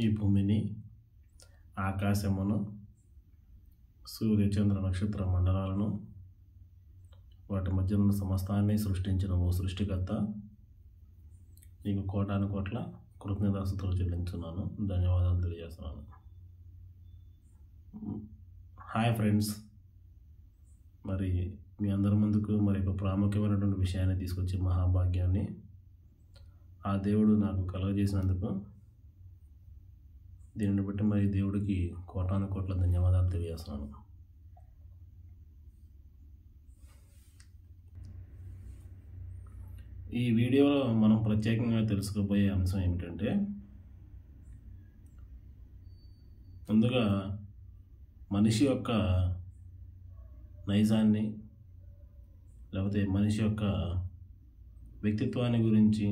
ఈ భూమిని, ఆకాశమును, సూర్యచంద్ర నక్షత్ర మండలాలను, వాటి మధ్య ఉన్న సమస్తాన్ని సృష్టించిన ఓ సృష్టికర్త, నీకు కోటాను కోట్ల కృతజ్ఞతాస్తుతులు చెల్లించున్నాను. ధన్యవాదాలు తెలియజేస్తున్నాను. హాయ్ ఫ్రెండ్స్, మరి మీ అందరి ముందుకు మరి ఒక ప్రాముఖ్యమైనటువంటి విషయాన్ని తీసుకొచ్చి మహాభాగ్యాన్ని ఆ దేవుడు నాకు కలుగజేసినందుకు దీనిని బట్టి మరి దేవుడికి కోటాను కోట్ల ధన్యవాదాలు తెలియజేస్తున్నాను. ఈ వీడియోలో మనం ప్రత్యేకంగా తెలుసుకోబోయే అంశం ఏమిటంటే, ముందుగా మనిషి యొక్క నైజాన్ని లేకపోతే మనిషి యొక్క వ్యక్తిత్వాన్ని గురించి,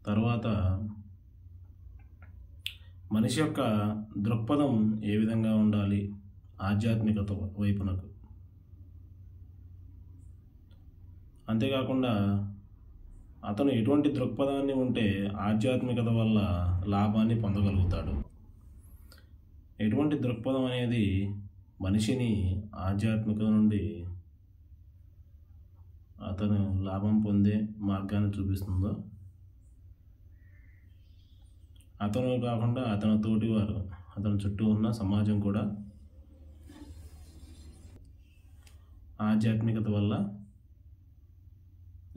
తర్వాత మనిషి యొక్క దృక్పథం ఏ విధంగా ఉండాలి ఆధ్యాత్మికత వైపునకు, అంతేకాకుండా అతను ఎటువంటి దృక్పథాన్ని ఉంటే ఆధ్యాత్మికత వల్ల లాభాన్ని పొందగలుగుతాడు, ఎటువంటి దృక్పథం అనేది మనిషిని ఆధ్యాత్మికత నుండి అతను లాభం పొందే మార్గాన్ని చూపిస్తుందో, అతను కాకుండా అతని తోటివారు, అతని చుట్టూ ఉన్న సమాజం కూడా ఆధ్యాత్మికత వల్ల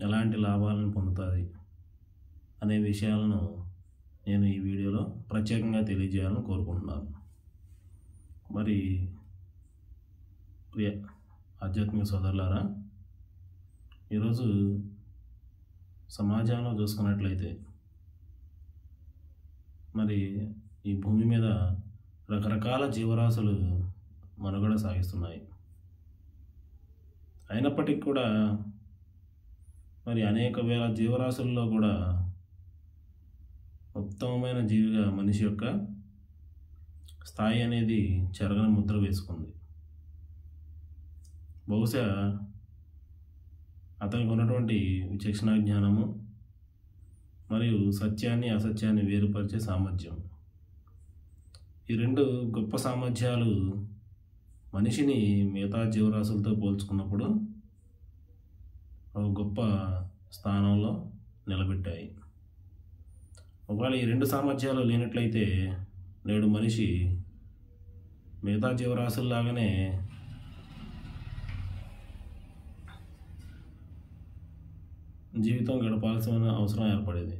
ఎలాంటి లాభాలను పొందుతుంది అనే విషయాలను నేను ఈ వీడియోలో ప్రత్యేకంగా తెలియజేయాలని కోరుకుంటున్నాను. మరి ప్రియ ఆధ్యాత్మిక సోదరులారా, ఈరోజు సమాజంలో చూసుకున్నట్లయితే మరి ఈ భూమి మీద రకరకాల జీవరాశులు మనుగడ సాగిస్తున్నాయి. అయినప్పటికీ కూడా మరి అనేక వేల జీవరాశుల్లో కూడా ఉత్తమమైన జీవిగా మనిషి యొక్క స్థాయి అనేది చెరగని ముద్ర వేసుకుంది. బహుశా అతనికి ఉన్నటువంటి విచక్షణ జ్ఞానము మరియు సత్యాన్ని అసత్యాన్ని వేరుపరిచే సామర్థ్యం, ఈ రెండు గొప్ప సామర్థ్యాలు మనిషిని మిగతా జీవరాశులతో పోల్చుకున్నప్పుడు ఒక గొప్ప స్థానంలో నిలబెట్టాయి. ఒకవేళ ఈ రెండు సామర్థ్యాలు లేనట్లయితే నేడు మనిషి మిగతా జీవరాశుల్లాగానే జీవితం గడపాల్సిన అవసరం ఏర్పడేది.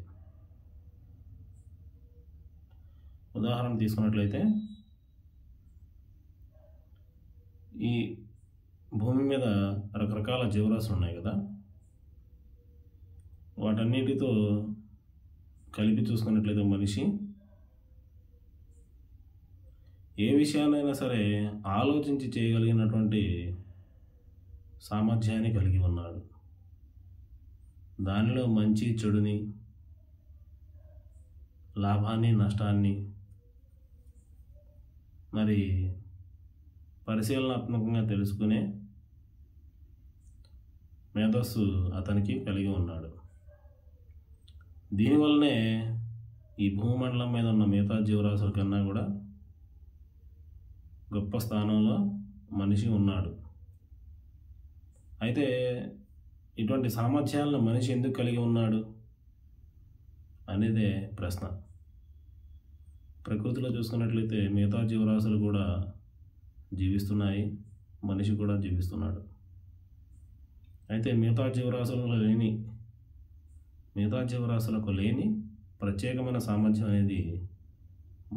ఉదాహరణ తీసుకున్నట్లయితే, ఈ భూమి మీద రకరకాల జీవరాశులు ఉన్నాయి కదా, వాటన్నిటితో కలిపి చూసుకున్నట్లయితే మనిషి ఏ విషయాన్నైనా సరే ఆలోచించి చేయగలిగినటువంటి సామర్థ్యాన్ని కలిగి ఉన్నాడు. దానిలో మంచి చెడుని, లాభాన్ని నష్టాన్ని మరి పరిశీలనాత్మకంగా తెలుసుకునే మేధస్సు అతనికి కలిగి ఉన్నాడు. దీనివల్లనే ఈ భూమండలం మీద ఉన్న మిగతా జీవరాశుల కన్నా కూడా గొప్ప స్థానంలో మనిషి ఉన్నాడు. అయితే ఇటువంటి సామర్థ్యాలను మనిషి ఎందుకు కలిగి ఉన్నాడు అనేదే ప్రశ్న. ప్రకృతిలో చూసుకున్నట్లయితే మిగతా జీవరాశులు కూడా జీవిస్తున్నాయి, మనిషి కూడా జీవిస్తున్నాడు. అయితే మిగతా జీవరాశులకు లేని ప్రత్యేకమైన సామర్థ్యం అనేది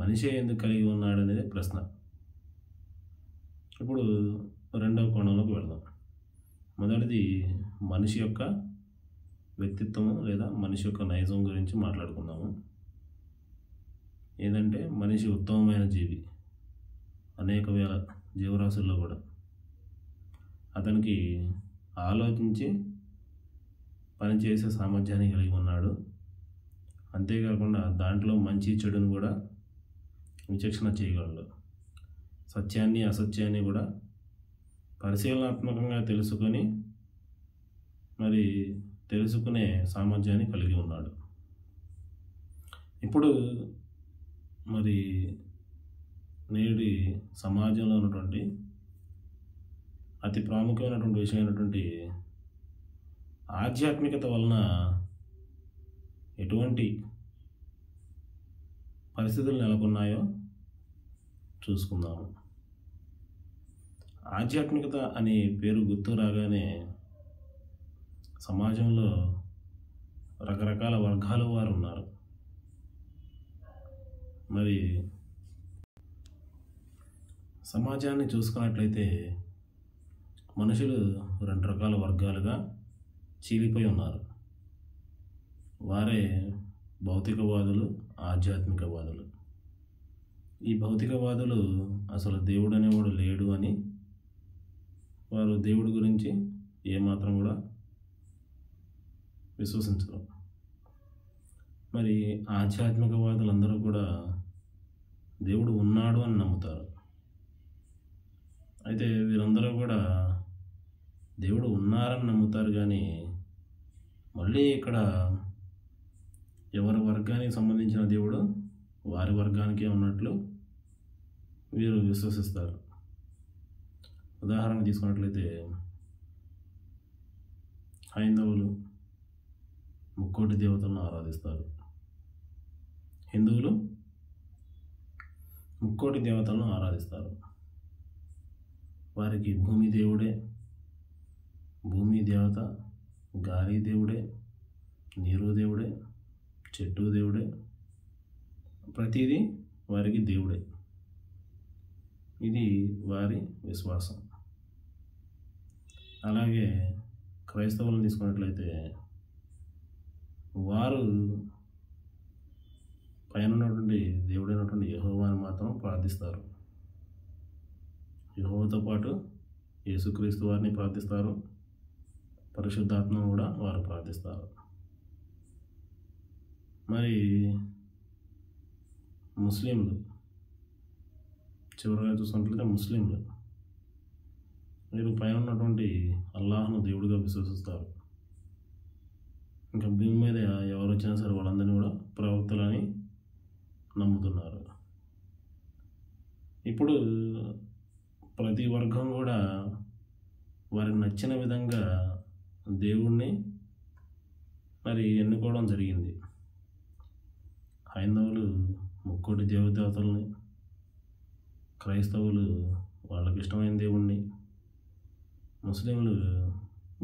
మనిషే ఎందుకు కలిగి ఉన్నాడు అనేది ప్రశ్న. ఇప్పుడు రెండవ కోణంలోకి వెళదాం. మొదటిది మనిషి యొక్క వ్యక్తిత్వము లేదా మనిషి యొక్క నైజం గురించి మాట్లాడుకుందాము. ఏదంటే మనిషి ఉత్తమమైన జీవి. అనేక వేల జీవరాశుల్లో కూడా అతనికి ఆలోచించి పనిచేసే సామర్థ్యాన్ని కలిగి ఉన్నాడు. అంతేకాకుండా దాంట్లో మంచి చెడును కూడా విచక్షణ చేయగలడు. సత్యాన్ని అసత్యాన్ని కూడా పరిశీలనాత్మకంగా తెలుసుకొని మరి తెలుసుకునే సామర్థ్యాన్ని కలిగి ఉన్నాడు. ఇప్పుడు మరి నేటి సమాజంలో ఉన్నటువంటి అతి ప్రాముఖ్యమైనటువంటి విషయమైనటువంటి ఆధ్యాత్మికత వలన ఎటువంటి పరిస్థితులు నెలకొన్నాయో చూసుకుందాము. ఆధ్యాత్మికత అనే పేరు గుర్తు రాగానే సమాజంలో రకరకాల వర్గాల వారు ఉన్నారు. మరి సమాజాన్ని చూసుకున్నట్లయితే మనుషులు రెండు రకాల వర్గాలుగా చీలిపోయి ఉన్నారు. వారే భౌతికవాదులు, ఆధ్యాత్మికవాదులు. ఈ భౌతికవాదులు అసలు దేవుడు అనేవాడు లేడు అని వారు దేవుడి గురించి ఏమాత్రం కూడా విశ్వసించరు. మరి ఆధ్యాత్మికవాదులందరూ కూడా దేవుడు ఉన్నాడు అని నమ్ముతారు. అయితే వీరందరూ కూడా దేవుడు ఉన్నారని నమ్ముతారు, కానీ మళ్ళీ ఇక్కడ ఎవరి వర్గానికి సంబంధించిన దేవుడు వారి వర్గానికే ఉన్నట్లు వీరు విశ్వసిస్తారు. ఉదాహరణ తీసుకున్నట్లయితే హైందవులు ముక్కోటి దేవతలను ఆరాధిస్తారు. హిందువులు ముక్కోటి దేవతలను ఆరాధిస్తారు. వారికి భూమి దేవుడే, భూమి దేవత, గాలి దేవుడే, నీరు దేవుడే, చెట్టు దేవుడే, ప్రతిదీ వారికి దేవుడే. ఇది వారి విశ్వాసం. అలాగే క్రైస్తవులను తీసుకున్నట్లయితే వారు పైన ఉన్నటువంటి దేవుడైనటువంటి యెహోవాను మాత్రం ప్రార్థిస్తారు. యెహోవాతో పాటు యేసుక్రీస్తు వారిని ప్రార్థిస్తారు, పరిశుద్ధాత్మను కూడా వారు ప్రార్థిస్తారు. మరి ముస్లింలు చివరిగా చూసుకున్నట్లయితే ముస్లింలు వీరు పైన ఉన్నటువంటి అల్లాహ్ను దేవుడిగా విశ్వసిస్తారు. ఇంకా భూమి మీద ఎవరు వచ్చినా సరే వాళ్ళందరినీ కూడా ప్రవక్తలని నమ్ముతున్నారు. ఇప్పుడు ప్రతి వర్గం కూడా వారికి నచ్చిన విధంగా దేవుణ్ణి మరి ఎన్నుకోవడం జరిగింది. హైందవులు ముక్కోటి దేవతల్ని, క్రైస్తవులు వాళ్ళకి ఇష్టమైన దేవుణ్ణి, ముస్లింలు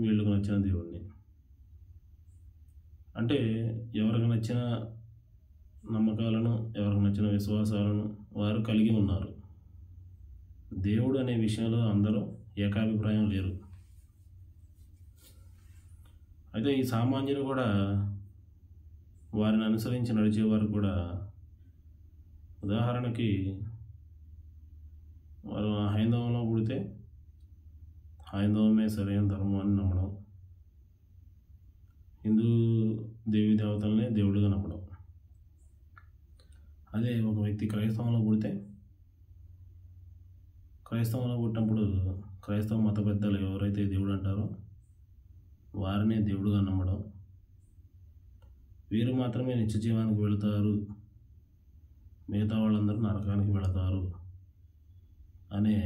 వీళ్ళకు నచ్చిన దేవుణ్ణి. అంటే ఎవరికి నచ్చిన నమ్మకాలను, ఎవరికి నచ్చిన విశ్వాసాలను వారు కలిగి ఉన్నారు. దేవుడు అనే విషయంలో అందరూ ఏకాభిప్రాయం లేరు. అయితే ఈ సామాన్యులు కూడా వారిని అనుసరించి నడిచేవారు కూడా, ఉదాహరణకి వారు హైందవంలో పుడితే హైందవమే సరైన ధర్మం అని నమ్మడం, హిందూ దేవీ దేవతలనే దేవుడిగా నమ్మడం. అదే ఒక వ్యక్తి క్రైస్తవంలో పుడితే క్రైస్తవంలో పుట్టినప్పుడు క్రైస్తవ మత పెద్దలు ఎవరైతే దేవుడు అంటారో వారినే దేవుడుగా నమ్మడం, వీరు మాత్రమే నిత్య జీవానికి వెళతారు, మిగతా వాళ్ళందరూ నరకానికి వెళతారు అనే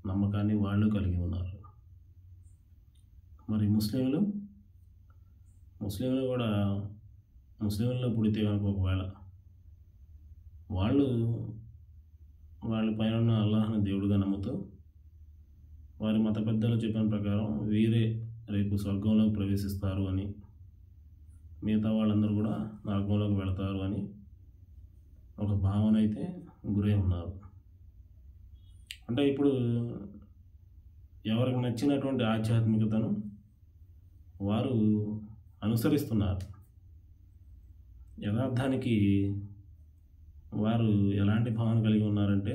నమ్మకాన్ని వాళ్ళు కలిగి ఉన్నారు. మరి ముస్లింలు కూడా ముస్లింలలో పుడితే కనుక ఒకవేళ వాళ్ళ పైన ఉన్న అల్లాహ్ని దేవుడిగా నమ్ముతూ వారి మత పెద్దలు చెప్పిన ప్రకారం వీరే రేపు స్వర్గంలోకి ప్రవేశిస్తారు అని, మిగతా వాళ్ళందరూ కూడా నరకంలోకి వెళతారు అని ఒక భావన అయితే గురై ఉన్నారు. అంటే ఇప్పుడు ఎవరికి నచ్చినటువంటి ఆధ్యాత్మికతను వారు అనుసరిస్తున్నారు. యథార్థానికి వారు ఎలాంటి భావన కలిగి ఉన్నారంటే,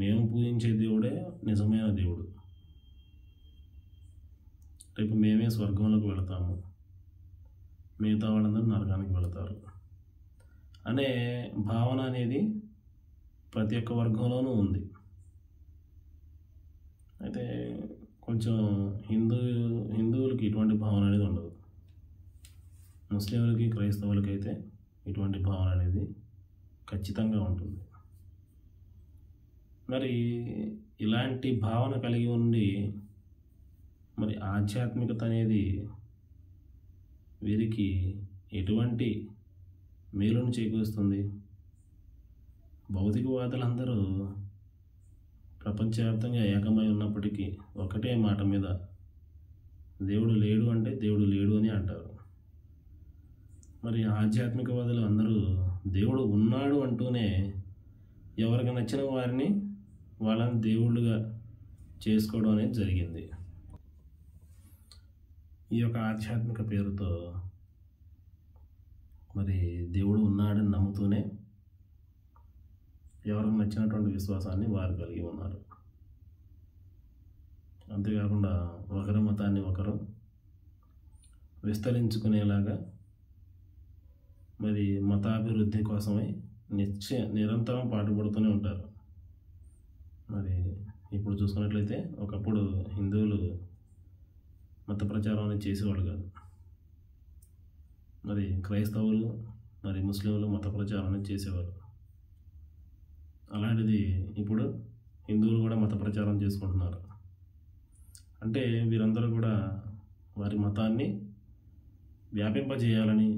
మేము పూజించే దేవుడే నిజమైన దేవుడు, రేపు మేమే స్వర్గంలోకి వెళతాము, మిగతా వాళ్ళందరూ నరకానికి వెళతారు అనే భావన అనేది ప్రతి ఒక్క వర్గంలోనూ ఉంది. అయితే కొంచెం హిందువులకి ఇటువంటి భావన అనేది ఉండదు. ముస్లింలకి, క్రైస్తవులకి అయితే ఇటువంటి భావన అనేది ఖచ్చితంగా ఉంటుంది. మరి ఇలాంటి భావన కలిగి ఉండి మరి ఆధ్యాత్మికత అనేది వీరికి ఎటువంటి మేలును చేకూరుస్తుంది? భౌతికవాదులందరూ ప్రపంచవ్యాప్తంగా ఏకమై ఉన్నప్పటికీ ఒకటే మాట మీద దేవుడు లేడు అంటే దేవుడు లేడు అని అంటారు. మరి ఆధ్యాత్మికవాదులు అందరూ దేవుడు ఉన్నాడు అంటూనే ఎవరికి నచ్చిన వారిని వాళ్ళని దేవుళ్ళుగా చేసుకోవడం అనేది జరిగింది. ఈ యొక్క ఆధ్యాత్మిక పేరుతో మరి దేవుడు ఉన్నాడని నమ్ముతూనే ఎవరికి నచ్చినటువంటి విశ్వాసాన్ని వారు కలిగి ఉన్నారు. అంతేకాకుండా ఒకరి మతాన్ని ఒకరు విస్తరించుకునేలాగా మరి మతాభివృద్ధి కోసమై నిరంతరం పాటుపడుతూనే ఉంటారు. మరి ఇప్పుడు చూసుకున్నట్లయితే ఒకప్పుడు హిందువులు మత ప్రచారం అనేది చేసేవాళ్ళు కాదు. మరి క్రైస్తవులు మరి ముస్లింలు మత ప్రచారం అనేది చేసేవారు. అలాంటిది ఇప్పుడు హిందువులు కూడా మత ప్రచారం చేసుకుంటున్నారు. అంటే వీరందరూ కూడా వారి మతాన్ని వ్యాపింపజేయాలని,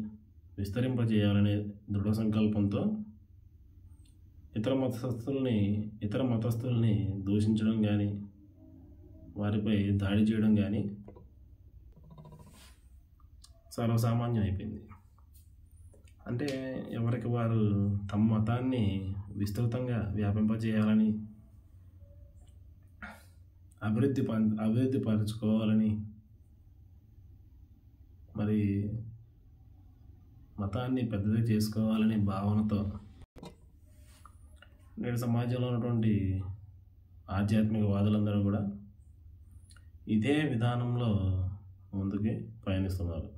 విస్తరింపజేయాలనే దృఢ సంకల్పంతో ఇతర మతస్థుల్ని దూషించడం కానీ, వారిపై దాడి చేయడం కానీ సర్వసామాన్యం అయిపోయింది. అంటే ఎవరికి వారు తమ మతాన్ని విస్తృతంగా వ్యాపింపజేయాలని, అభివృద్ధి పరచుకోవాలని, మరి మతాన్ని పెద్దది చేసుకోవాలనే భావనతో నేడు సమాజంలో ఉన్నటువంటి ఆధ్యాత్మికవాదులందరూ కూడా ఇదే విధానంలో ముందుకి పయనిస్తున్నారు.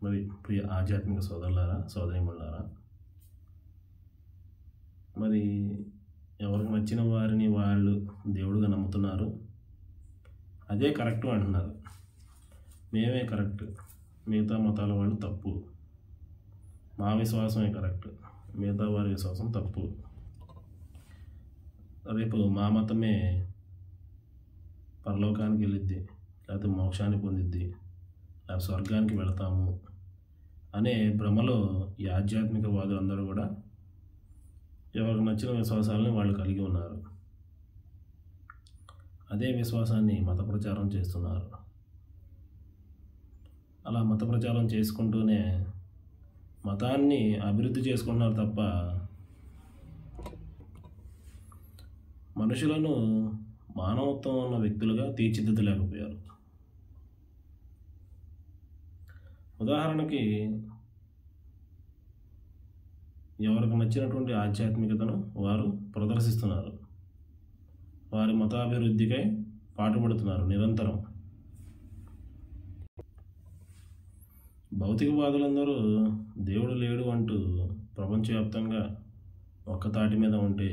మరి ప్రియ ఆధ్యాత్మిక సోదరులారా, సోదరీమణులారా, మరి ఎవరికి నచ్చిన వారిని వాళ్ళు దేవుడుగా నమ్ముతున్నారు. అదే కరెక్టు అంటున్నారు. మేమే కరెక్ట్, మిగతా మతాల వాళ్ళు తప్పు, మా విశ్వాసమే కరెక్ట్, మిగతా వారి విశ్వాసం తప్పు, రేపు మా మతమే పరలోకానికి వెళ్ళిద్ది, లేకపోతే మోక్షాన్ని పొందిద్ది, లేకపోతే స్వర్గానికి వెళతాము అనే భ్రమలో ఈ ఆధ్యాత్మికవాదులందరూ కూడా ఎవరికి నచ్చిన విశ్వాసాలని వాళ్ళు కలిగి ఉన్నారు. అదే విశ్వాసాన్ని మత ప్రచారం చేస్తున్నారు. అలా మత ప్రచారం చేసుకుంటూనే మతాన్ని అభివృద్ధి చేసుకుంటున్నారు తప్ప మనుషులను మానవత్వం ఉన్న వ్యక్తులుగా తీర్చిదిద్దలేకపోయారు. ఉదాహరణకి ఎవరికి నచ్చినటువంటి ఆధ్యాత్మికతను వారు ప్రదర్శిస్తున్నారు. వారి మతాభివృద్ధికై పాటుపడుతున్నారు నిరంతరం. భౌతికవాదులందరూ దేవుడు లేడు అంటూ ప్రపంచవ్యాప్తంగా ఒక్కతాటి మీద ఉంటే,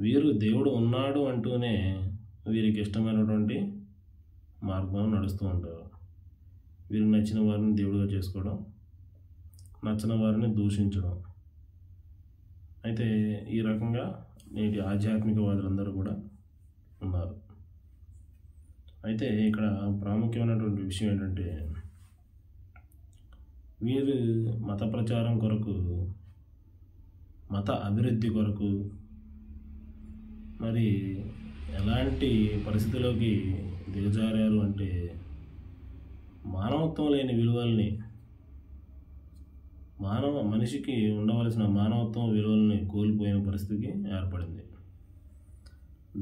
వీరు దేవుడు ఉన్నాడు అంటూనే వీరికి ఇష్టమైనటువంటి మార్గం నడుస్తూ ఉంటారు. వీరికి నచ్చిన వారిని దేవుడిగా చేసుకోవడం, నచ్చిన వారిని దూషించడం. అయితే ఈ రకంగా నేటి ఆధ్యాత్మికవాదులందరూ కూడా ఉన్నారు. అయితే ఇక్కడ ప్రాముఖ్యమైనటువంటి విషయం ఏంటంటే, వీరు మత ప్రచారం కొరకు, మత అభివృద్ధి కొరకు మరి ఎలాంటి పరిస్థితిలోకి దిగజారారు అంటే, మానవత్వం లేని విలువల్ని, మనిషికి ఉండవలసిన మానవత్వం విలువల్ని కోల్పోయిన పరిస్థితికి ఏర్పడింది.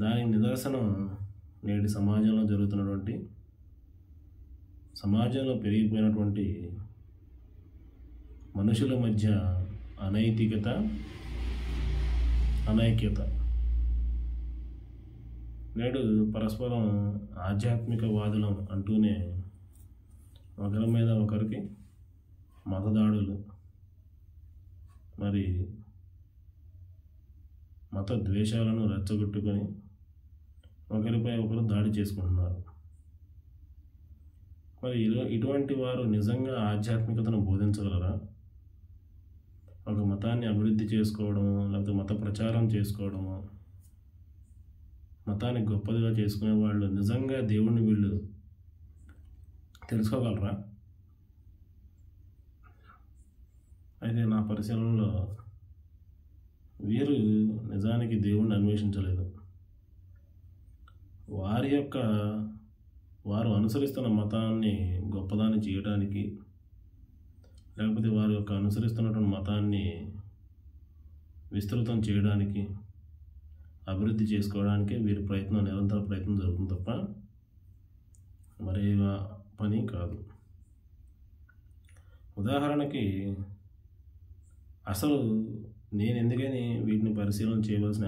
దానికి నిదర్శనం నేటి సమాజంలో పెరిగిపోయినటువంటి మనుషుల మధ్య అనైక్యత. నేడు పరస్పరం ఆధ్యాత్మికవాదులం అంటూనే ఒకరి మీద ఒకరికి మతదాడులు, మరి మత ద్వేషాలను రెచ్చగొట్టుకొని ఒకరిపై ఒకరు దాడి చేసుకుంటున్నారు. మరి ఇటువంటి వారు నిజంగా ఆధ్యాత్మికతను బోధించగలరా? ఒక మతాన్ని అభివృద్ధి చేసుకోవడము, లేకపోతే మత ప్రచారం చేసుకోవడము, మతాన్ని గొప్పదిగా చేసుకునే వాళ్ళు నిజంగా దేవుణ్ణి వీళ్ళు తెలుసుకోగలరా? అయితే నా పరిశీలనలో వీరు నిజానికి దేవుణ్ణి అన్వేషించలేదు. వారు అనుసరిస్తున్న మతాన్ని గొప్పదాన్ని చేయడానికి, లేకపోతే వారి యొక్క అనుసరిస్తున్నటువంటి మతాన్ని విస్తృతం చేయడానికి, అభివృద్ధి చేసుకోవడానికి వీరి నిరంతర ప్రయత్నం జరుగుతుంది తప్ప మరే పని కాదు. ఉదాహరణకి అసలు నేను ఎందుకని వీటిని పరిశీలన చేయవలసిన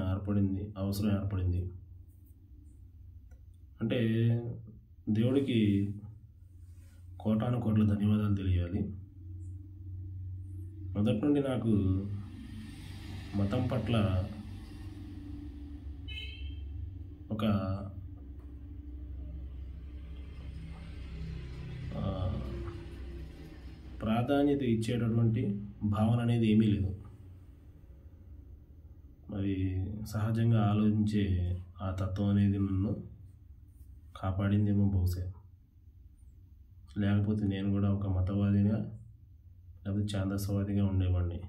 అవసరం ఏర్పడింది అంటే, దేవుడికి కోటాను కోట్ల ధన్యవాదాలు తెలియాలి. మొదటి నుండి నాకు మతం పట్ల ఒక ప్రాధాన్యత ఇచ్చేటటువంటి భావన అనేది ఏమీ లేదు. మరి సహజంగా ఆలోచించే ఆ తత్వం అనేది నన్ను కాపాడిందేమో బహుశా. లేకపోతే నేను కూడా ఒక మతవాదిగా లేకపోతే ఛాందసవాదిగా ఉండేవాడిని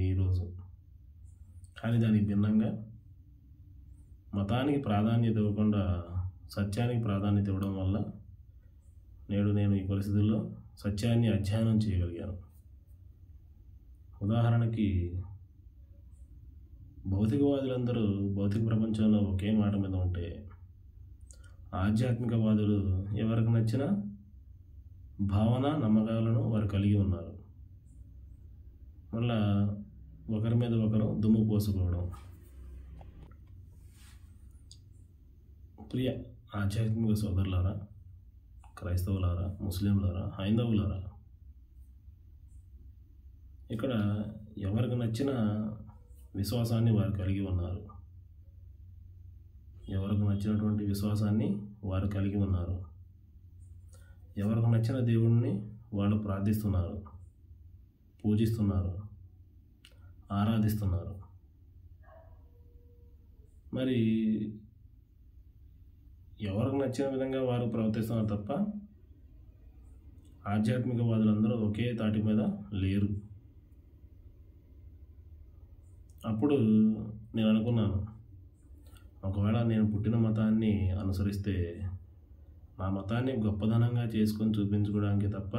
ఈరోజు. కానీ దానికి భిన్నంగా మతానికి ప్రాధాన్యత ఇవ్వకుండా సత్యానికి ప్రాధాన్యత ఇవ్వడం వల్ల నేను ఈ పరిస్థితుల్లో సత్యాన్ని అధ్యయనం చేయగలిగాను. ఉదాహరణకి భౌతికవాదులందరూ భౌతిక ప్రపంచంలో ఒకే మాట మీద ఉంటే, ఆధ్యాత్మికవాదులు ఎవరికి నచ్చిన భావన నమ్మకాలను వారు కలిగి ఉన్నారు. మళ్ళా ఒకరి మీద ఒకరు దుమ్ము పోసుకోవడం. ప్రియ ఆధ్యాత్మిక సోదరులారా, క్రైస్తవులారా, ముస్లింలారా, హైందవులారా, ఇక్కడ ఎవరికి నచ్చిన విశ్వాసాన్ని వారు కలిగి ఉన్నారు. ఎవరికి నచ్చినటువంటి విశ్వాసాన్ని వారు కలిగి ఉన్నారు. ఎవరికి నచ్చిన దేవుణ్ణి వాళ్ళు ప్రార్థిస్తున్నారు, పూజిస్తున్నారు, ఆరాధిస్తున్నారు. మరి ఎవరికి నచ్చిన విధంగా వారు ప్రవర్తిస్తున్నారు తప్ప ఆధ్యాత్మికవాదులందరూ ఒకే తాటి మీద లేరు. అప్పుడు నేను అనుకున్నాను, ఒకవేళ నేను పుట్టిన మతాన్ని అనుసరిస్తే నా మతాన్ని గొప్పదనంగా చేసుకొని చూపించుకోవడానికి తప్ప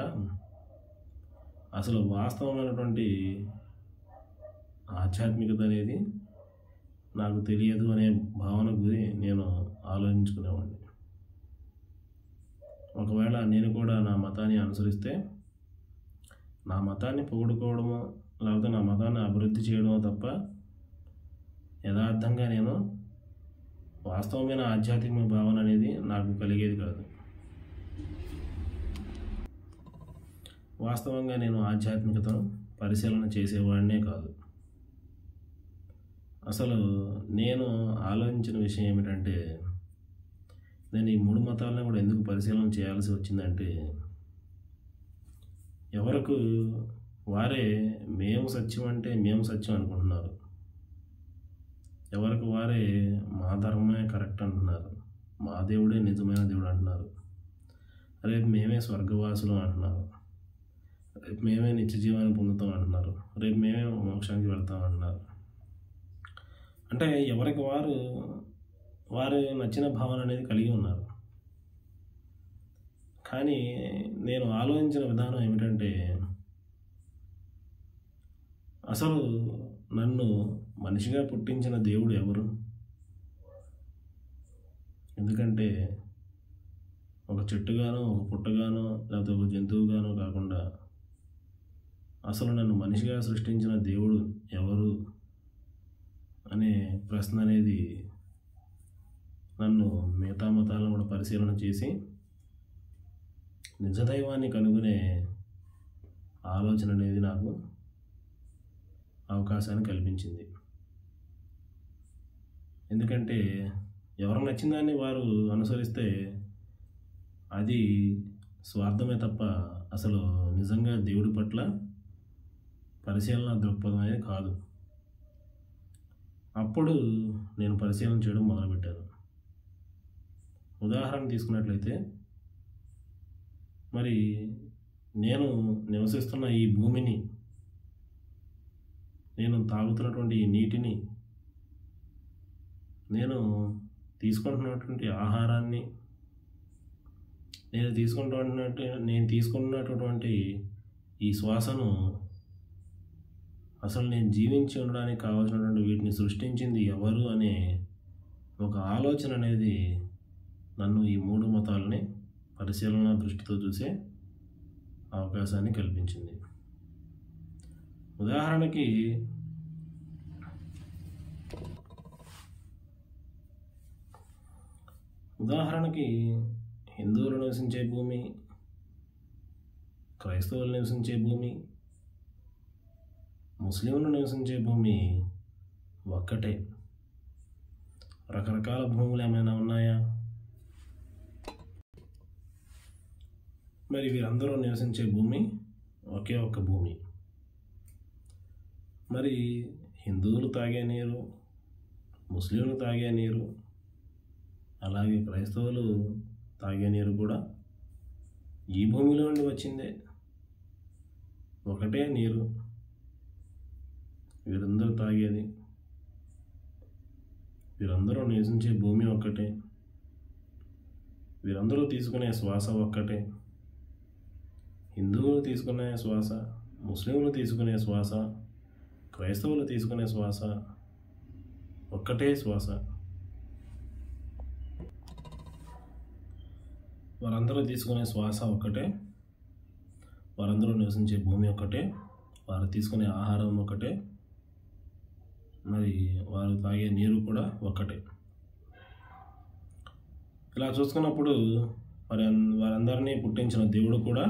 అసలు వాస్తవమైనటువంటి ఆధ్యాత్మికత అనేది నాకు తెలియదు అనే భావన గురి నేను ఆలోచించుకునేవాడిని. ఒకవేళ నేను కూడా నా మతాన్ని అనుసరిస్తే నా మతాన్ని పొగుడుకోవడమో లేకపోతే నా మతాన్ని అభివృద్ధి చేయడమో తప్ప యథార్థంగా నేను వాస్తవమైన ఆధ్యాత్మిక భావన అనేది నాకు కలిగేది కాదు. వాస్తవంగా నేను ఆధ్యాత్మికతను పరిశీలన చేసేవాడినే కాదు. అసలు నేను ఆలోచించిన విషయం ఏమిటంటే, నేను ఈ 3 మతాలను కూడా ఎందుకు పరిశీలన చేయాల్సి వచ్చిందంటే, ఎవరికి వారే మేము సత్యం అంటే మేము సత్యం అనుకుంటున్నారు. ఎవరికి వారే మా ధర్మమే కరెక్ట్ అంటున్నారు, మా దేవుడే నిజమైన దేవుడు అంటున్నారు. రేపు మేమే స్వర్గవాసులు అంటున్నారు, రేపు మేమే నిత్య జీవాన్ని పొందుతాం అంటున్నారు, రేపు మేమే మోక్షానికి వెళ్తాం అంటున్నారు. అంటే ఎవరికి వారు నచ్చిన భావన అనేది కలిగి ఉన్నారు. కానీ నేను ఆలోచించిన విధానం ఏమిటంటే, అసలు నన్ను మనిషిగా పుట్టించిన దేవుడు ఎవరు? ఎందుకంటే ఒక చెట్టుగానో ఒక పుట్టగానో లేకపోతే ఒక జంతువుగానో కాకుండా అసలు నన్ను మనిషిగా సృష్టించిన దేవుడు ఎవరు అనే ప్రశ్న అనేది నన్ను మిగతా మతాలను కూడా పరిశీలన చేసి నిజదైవాన్ని కనుగొనే ఆలోచన అనేది నాకు అవకాశాన్ని కల్పించింది. ఎందుకంటే ఎవరు నచ్చిన దాన్ని వారు అనుసరిస్తే అది స్వార్థమే తప్ప అసలు నిజంగా దేవుడి పట్ల పరిశీలన దృక్పథం అనేది కాదు. అప్పుడు నేను పరిశీలన చేయడం మొదలుపెట్టాను. ఉదాహరణ తీసుకున్నట్లయితే, మరి నేను నివసిస్తున్న ఈ భూమిని, నేను తాగుతున్నటువంటి ఈ నీటిని, నేను తీసుకుంటున్నటువంటి ఆహారాన్ని, నేను తీసుకున్నటువంటి ఈ శ్వాసను, అసలు నేను జీవించి ఉండడానికి కావాల్సినటువంటి వీటిని సృష్టించింది ఎవరు అనే ఒక ఆలోచన అనేది నన్ను ఈ 3 మతాలని పరిశీలన దృష్టితో చూసే అవకాశాన్ని కల్పించింది. ఉదాహరణకి హిందువులు నివసించే భూమి, క్రైస్తవులు నివసించే భూమి, ముస్లింలు నివసించే భూమి ఒక్కటే. రకరకాల భూములు ఏమైనా ఉన్నాయా? మరి వీరందరూ నివసించే భూమి ఒకే ఒక్క భూమి. మరి హిందువులు తాగే నీరు, ముస్లింలు తాగే నీరు, అలాగే క్రైస్తవులు తాగే నీరు కూడా ఈ భూమిలో నుండి వచ్చిందే. ఒకటే నీరు వీరందరూ తాగేది. వీరందరూ నివసించే భూమి ఒక్కటే. వీరందరూ తీసుకునే శ్వాస ఒక్కటే. హిందువులు తీసుకునే శ్వాస, ముస్లింలు తీసుకునే శ్వాస, క్రైస్తవులు తీసుకునే శ్వాస ఒక్కటే శ్వాస. వారందరూ తీసుకునే శ్వాస ఒక్కటే. వారందరూ నివసించే భూమి ఒక్కటే. వారు తీసుకునే ఆహారం ఒకటే. మరి వారు తాగే నీరు కూడా ఒక్కటే. ఇలా చూసుకున్నప్పుడు వారందరినీ పుట్టించిన దేవుడు కూడా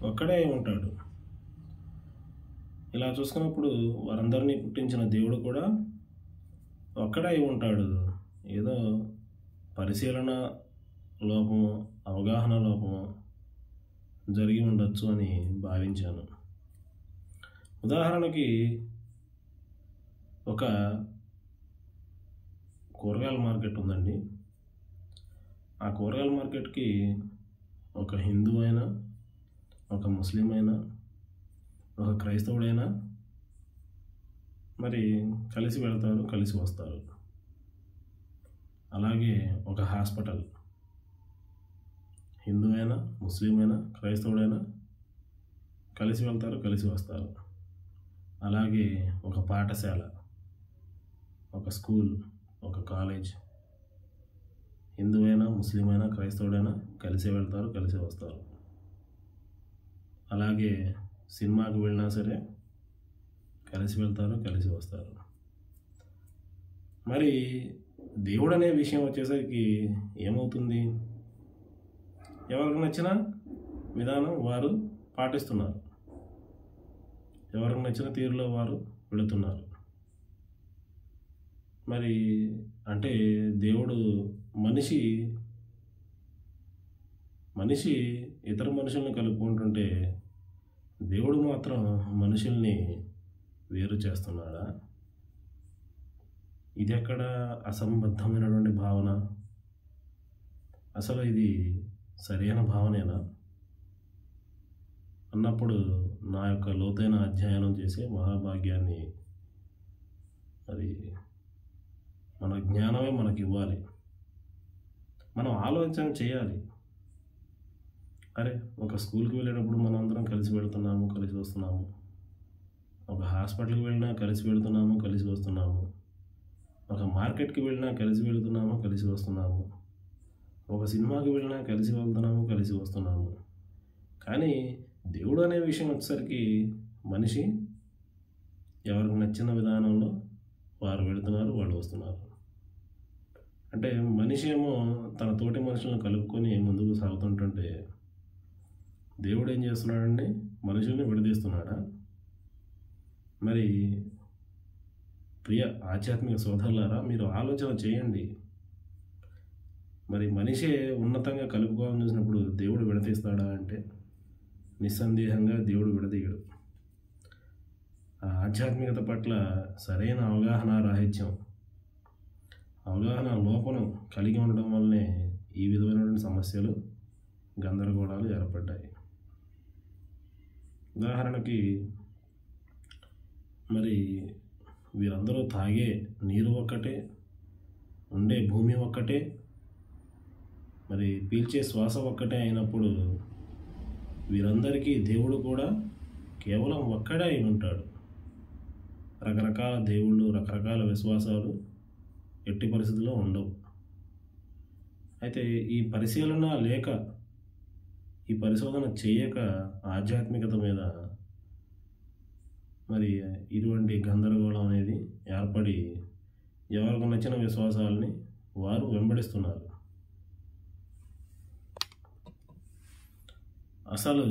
ఒక్కడే ఉంటాడు. ఇలా చూసుకున్నప్పుడు వారందరినీ పుట్టించిన దేవుడు కూడా ఒక్కడే ఉంటాడు. ఏదో పరిశీలన లోపము, అవగాహన లోపము జరిగి ఉండొచ్చు అని భావించాను. ఉదాహరణకి ఒక కూరగాయల మార్కెట్ ఉందండి. ఆ కూరగాయల మార్కెట్కి ఒక హిందూ అయినా, ఒక ముస్లిం అయినా, ఒక క్రైస్తవుడైనా మరి కలిసి వెళ్తారు, కలిసి వస్తారు. అలాగే ఒక హాస్పిటల్, హిందూ అయినా, ముస్లిం అయినా, క్రైస్తవుడైనా కలిసి వెళ్తారు, కలిసి వస్తారు. అలాగే ఒక పాఠశాల, ఒక స్కూల్, ఒక కాలేజ్, హిందూ అయినా, ముస్లిం అయినా, క్రైస్తవుడైనా కలిసి వెళ్తారు, కలిసి వస్తారు. అలాగే సినిమాకి వెళ్ళినా సరే కలిసి వెళ్తారు, కలిసి వస్తారు. మరి దేవుడు అనే విషయం వచ్చేసరికి ఏమవుతుంది? ఎవరికి నచ్చిన విధానం వారు పాటిస్తున్నారు, ఎవరికి నచ్చిన తీరులో వారు వెళుతున్నారు. మరి అంటే దేవుడు మనిషి ఇతర మనుషుల్ని కలుపుకుంటుంటే దేవుడు మాత్రం మనుషుల్ని వేరు చేస్తున్నాడా? ఇది ఎక్కడ అసంబద్ధమైనటువంటి భావన? అసలు ఇది సరైన భావనేనా అన్నప్పుడు నా యొక్క లోతైన అధ్యయనం చేసే మహాభాగ్యాన్ని మరి మన జ్ఞానమే మనకి ఇవ్వాలి. మనం ఆలోచన చేయాలి. అరే, ఒక స్కూల్కి వెళ్ళేటప్పుడు మనం అందరం కలిసి వెళుతున్నాము, కలిసి వస్తున్నాము. ఒక హాస్పిటల్కి వెళ్ళినా కలిసి వెళుతున్నాము, కలిసి వస్తున్నాము. ఒక మార్కెట్కి వెళ్ళినా కలిసి వెళుతున్నాము, కలిసి వస్తున్నాము. ఒక సినిమాకి వెళ్ళినా కలిసి వెళ్తున్నాము, కలిసి వస్తున్నాము. కానీ దేవుడు అనే విషయం వచ్చేసరికి మనిషి ఎవరికి నచ్చిన విధానంలో వారు వెళుతున్నారు, వాళ్ళు వస్తున్నారు. అంటే మనిషి ఏమో తన తోటి మనుషులను కలుపుకొని ముందుకు సాగుతుంటుంటే దేవుడు ఏం చేస్తున్నాడండి? మనుషుల్ని విడదీస్తున్నాడా? మరి ప్రియ ఆధ్యాత్మిక సోదరులారా, మీరు ఆలోచన చేయండి. మరి మనిషే ఉన్నతంగా కలుపుకోవాలని చూసినప్పుడు దేవుడు విడతీస్తాడా అంటే నిస్సందేహంగా దేవుడు విడదీయడు. ఆ ఆధ్యాత్మికత పట్ల సరైన అవగాహన రాహిత్యం, అవగాహన లోపం కలిగి ఉండడం వల్లనే ఈ విధమైనటువంటి సమస్యలు, గందరగోళాలు ఏర్పడ్డాయి. ఉదాహరణకి మరి వీరందరూ తాగే నీరు ఒక్కటే, ఉండే భూమి ఒక్కటే, మరి పీల్చే శ్వాస ఒక్కటే అయినప్పుడు వీరందరికీ దేవుడు కూడా కేవలం ఒక్కడే అయి ఉంటాడు. రకరకాల దేవుళ్ళు, రకరకాల విశ్వాసాలు ఎట్టి పరిస్థితుల్లో ఉండవు. అయితే ఈ పరిశీలన లేక, ఈ పరిశోధన చేయక ఆధ్యాత్మికత మీద మరి ఇటువంటి గందరగోళం అనేది ఏర్పడి ఎవరికి నచ్చిన విశ్వాసాలని వారు వెంబడిస్తున్నారు. అసలు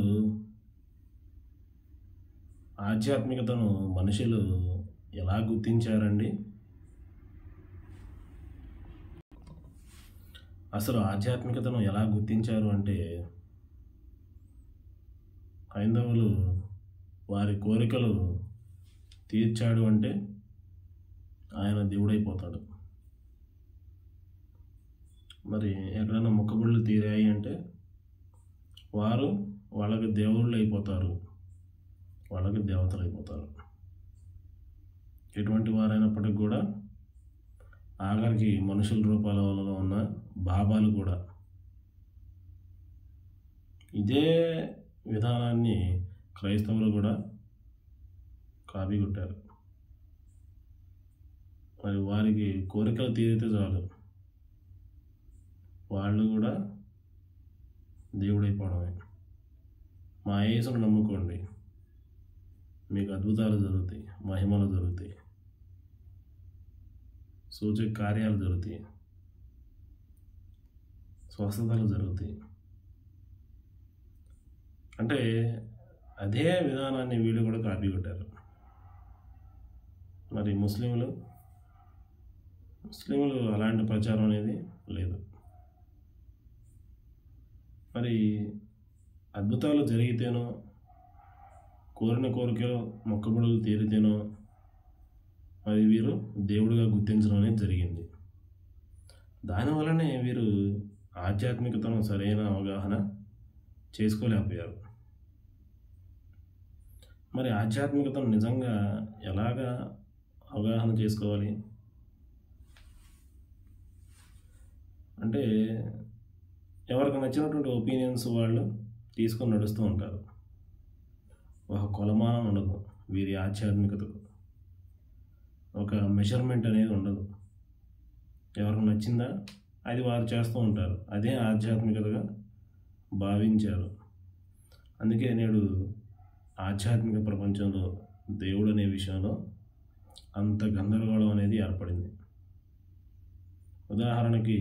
ఆధ్యాత్మికతను మనుషులు ఎలా గుర్తించారండి? అసలు ఆధ్యాత్మికతను ఎలా గుర్తించారు అంటే హైందవులు వారి కోరికలు తీర్చాడు అంటే ఆయన దేవుడైపోతాడు. మరి ఎక్కడైనా మొక్కుబడులు తీరాయి అంటే వాళ్ళకి దేవుళ్ళు అయిపోతారు, వాళ్ళకి దేవతలు అయిపోతారు. ఎటువంటి వారైనప్పటికీ కూడా ఆఖరికి మనుషుల రూపాలలో ఉన్న బాబాలు కూడా ఇదే విధానాన్ని క్రైస్తవులు కూడా కాపీ కొట్టారు. మరి వారికి కోరికలు తీరితే చాలు వాళ్ళు కూడా దేవుడైపోవడమే. మా యేసును నమ్ముకోండి, మీకు అద్భుతాలు జరుగుతాయి, మహిమలు జరుగుతాయి, సూచక కార్యాలు జరుగుతాయి, స్వస్థతలు జరుగుతాయి అంటే అదే విధానాన్ని వీళ్ళు కూడా కాపీ కొట్టారు. మరి ముస్లింలు అలాంటి ప్రచారం అనేది లేదు. మరి అద్భుతాలు జరిగితేనో, కోరిన కోరికలు మొక్కుబడులు తీరితేనో మరి వీరు దేవుడిగా గుర్తించడం అనేది జరిగింది. దానివల్లనే వీరు ఆధ్యాత్మికతను సరైన అవగాహన చేసుకోలేకపోయారు. మరి ఆధ్యాత్మికతను నిజంగా ఎలాగా అవగాహన చేసుకోవాలి అంటే ఎవరికి నచ్చినటువంటి ఒపీనియన్స్ వాళ్ళు తీసుకొని నడుస్తూ ఉంటారు. ఒక కొలమానం ఉండదు వీరి ఆధ్యాత్మికతకు, ఒక మెజర్మెంట్ అనేది ఉండదు. ఎవరికి నచ్చిందా అది వారు చేస్తూ ఉంటారు, అదే ఆధ్యాత్మికతగా భావించారు. అందుకే నేడు ఆధ్యాత్మిక ప్రపంచంలో దేవుడు అనే విషయంలో అంత గందరగోళం అనేది ఏర్పడింది. ఉదాహరణకి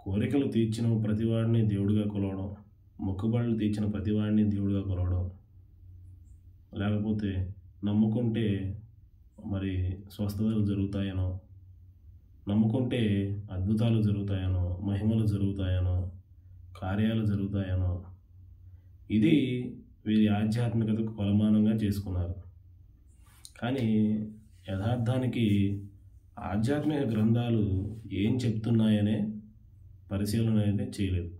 కోరికలు తీర్చిన ప్రతివాడిని దేవుడిగా కొలవడం, మొక్కుబడులు తీర్చిన ప్రతివాడిని దేవుడిగా కొలవడం, లేకపోతే నమ్ముకుంటే మరి స్వస్థతలు జరుగుతాయనో, నమ్ముకుంటే అద్భుతాలు జరుగుతాయనో, మహిమలు జరుగుతాయనో, కార్యాలు జరుగుతాయనో, ఇది వీరి ఆధ్యాత్మికతకు కొలమానంగా చేసుకున్నారు. కానీ యథార్థానికి ఆధ్యాత్మిక గ్రంథాలు ఏం చెప్తున్నాయనే పరిశీలన అయితే చేయలేదు.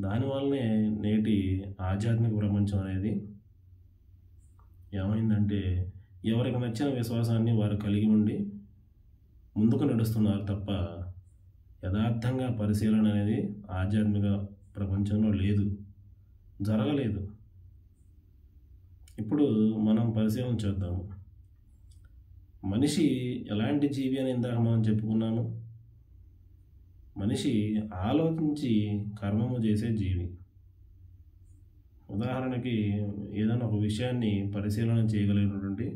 దానివల్లనే నేటి ఆధ్యాత్మిక ప్రపంచం అనేది ఏమైందంటే ఎవరికి నచ్చిన విశ్వాసాన్ని వారు కలిగి ఉండి ముందుకు నడుస్తున్నారు తప్ప యథార్థంగా పరిశీలన అనేది ఆధ్యాత్మిక ప్రపంచంలో లేదు, జరగలేదు. ఇప్పుడు మనం పరిశీలన చేద్దాము. మనిషి ఎలాంటి జీవి అని ఇందాక మనం చెప్పుకున్నాము. మనిషి ఆలోచించి కర్మము చేసే జీవి. ఉదాహరణకి ఏదైనా ఒక విషయాన్ని పరిశీలన చేయగలిగినటువంటి